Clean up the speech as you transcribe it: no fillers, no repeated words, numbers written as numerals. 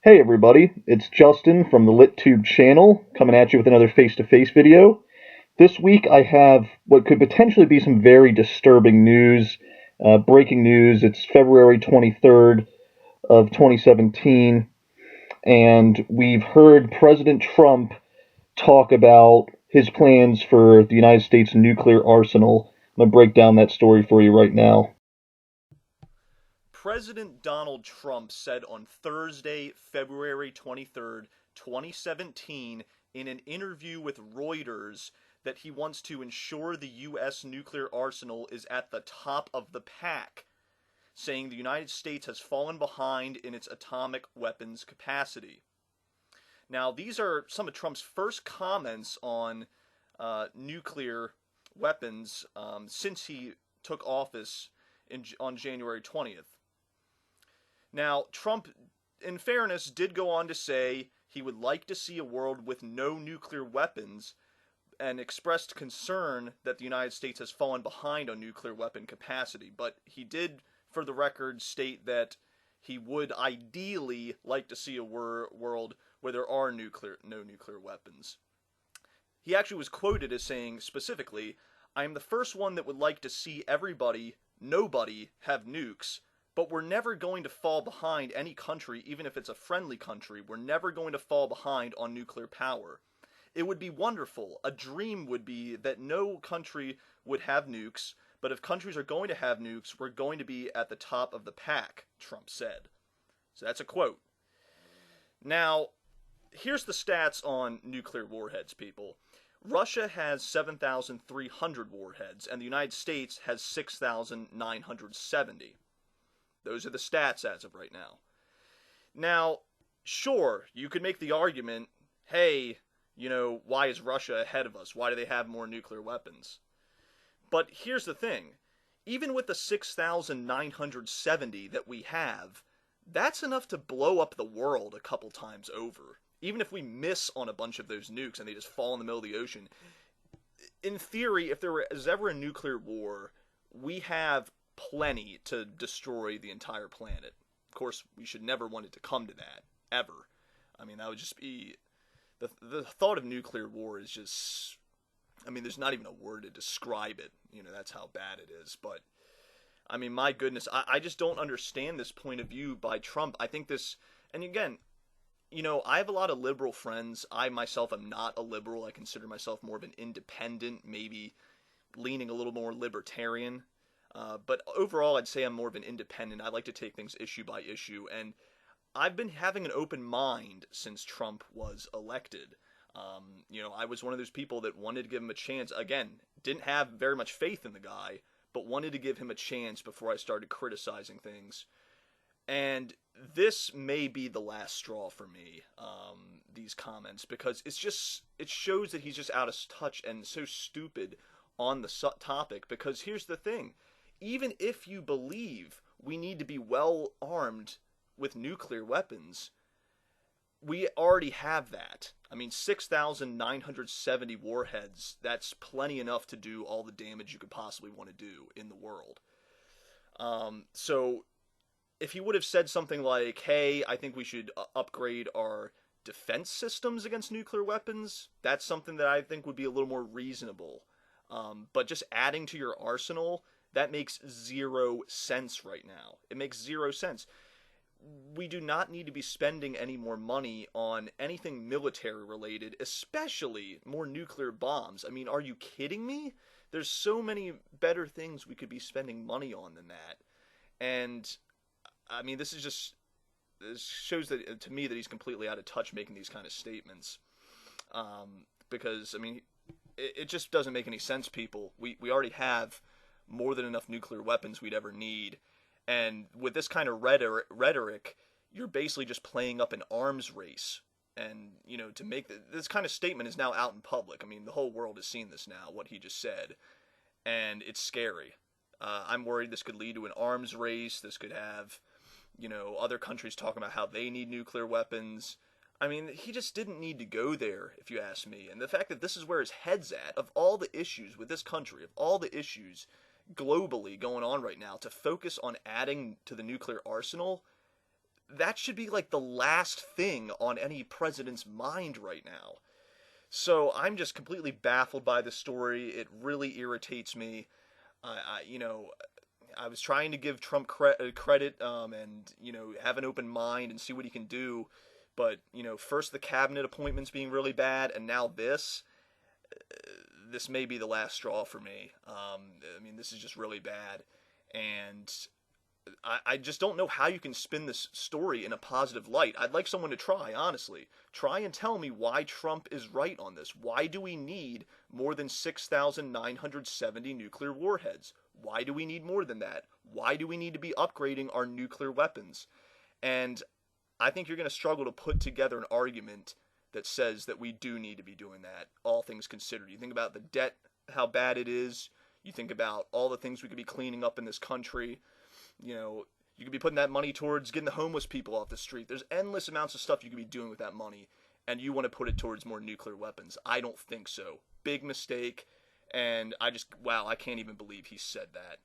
Hey everybody, it's Justin from the LitTube channel coming at you with another face-to-face video. This week I have what could potentially be some very disturbing news, breaking news. It's February 23rd of 2017, and we've heard President Trump talk about his plans for the United States nuclear arsenal. I'm going to break down that story for you right now. President Donald Trump said on Thursday, February 23rd, 2017, in an interview with Reuters that he wants to ensure the U.S. nuclear arsenal is at the top of the pack, saying the United States has fallen behind in its atomic weapons capacity. Now, these are some of Trump's first comments on nuclear weapons since he took office on January 20th. Now, Trump, in fairness, did go on to say he would like to see a world with no nuclear weapons and expressed concern that the United States has fallen behind on nuclear weapon capacity. But he did, for the record, state that he would ideally like to see a world where there are no nuclear weapons. He actually was quoted as saying specifically, "I am the first one that would like to see nobody, have nukes. But we're never going to fall behind any country, even if it's a friendly country. We're never going to fall behind on nuclear power. It would be wonderful. A dream would be that no country would have nukes, but if countries are going to have nukes, we're going to be at the top of the pack," Trump said. So that's a quote. Now, here's the stats on nuclear warheads, people. Russia has 7,300 warheads, and the United States has 6,970. Those are the stats as of right now. Now, sure, you could make the argument, hey, why is Russia ahead of us? Why do they have more nuclear weapons? But here's the thing. Even with the 6,970 that we have, that's enough to blow up the world a couple times over. Even if we miss on a bunch of those nukes and they just fall in the middle of the ocean. In theory, if there was ever a nuclear war, we have plenty to destroy the entire planet. Of course, we should never want it to come to that, ever. I mean, that would just be... The thought of nuclear war is just... I mean, there's not even a word to describe it. That's how bad it is. But, I mean, my goodness, I just don't understand this point of view by Trump. I think this... And again, I have a lot of liberal friends. I myself am not a liberal. I consider myself more of an independent, maybe leaning a little more libertarian. But overall, I'd say I'm more of an independent. I like to take things issue by issue, and I've been having an open mind since Trump was elected. I was one of those people that wanted to give him a chance. Again, didn't have very much faith in the guy, but wanted to give him a chance before I started criticizing things. And this may be the last straw for me, these comments, because it shows that he's just out of touch and so stupid on the topic, because here's the thing. Even if you believe we need to be well armed with nuclear weapons, we already have that. I mean, 6,970 warheads, that's plenty enough to do all the damage you could possibly want to do in the world. So, if he would have said something like, hey, I think we should upgrade our defense systems against nuclear weapons, that's something that I think would be a little more reasonable. But just adding to your arsenal, that makes zero sense right now. It makes zero sense. We do not need to be spending any more money on anything military related, especially more nuclear bombs. I mean, are you kidding me? There's so many better things we could be spending money on than that. And, I mean, this shows that to me that he's completely out of touch making these kind of statements. Because, I mean, it just doesn't make any sense, people. We already have more than enough nuclear weapons we'd ever need. And with this kind of rhetoric, you're basically just playing up an arms race. And, to make this kind of statement is now out in public. I mean, the whole world has seen this now, what he just said. And it's scary. I'm worried this could lead to an arms race. This could have, other countries talking about how they need nuclear weapons. I mean, he just didn't need to go there, if you ask me. And the fact that this is where his head's at, of all the issues with this country, of all the issues globally going on right now, to focus on adding to the nuclear arsenal, that should be like the last thing on any president's mind right now. So I'm just completely baffled by the story. It really irritates me. I was trying to give Trump credit, and have an open mind and see what he can do. But first the cabinet appointments being really bad, and now this. This may be the last straw for me. This is just really bad, and I just don't know how you can spin this story in a positive light. I'd like someone to try, honestly. Try and tell me why Trump is right on this. Why do we need more than 6,970 nuclear warheads? Why do we need more than that? Why do we need to be upgrading our nuclear weapons? And I think you're going to struggle to put together an argument that says that we do need to be doing that, all things considered. You think about the debt, how bad it is. You think about all the things we could be cleaning up in this country. You could be putting that money towards getting the homeless people off the street. There's endless amounts of stuff you could be doing with that money, and you want to put it towards more nuclear weapons. I don't think so. Big mistake, and I can't even believe he said that.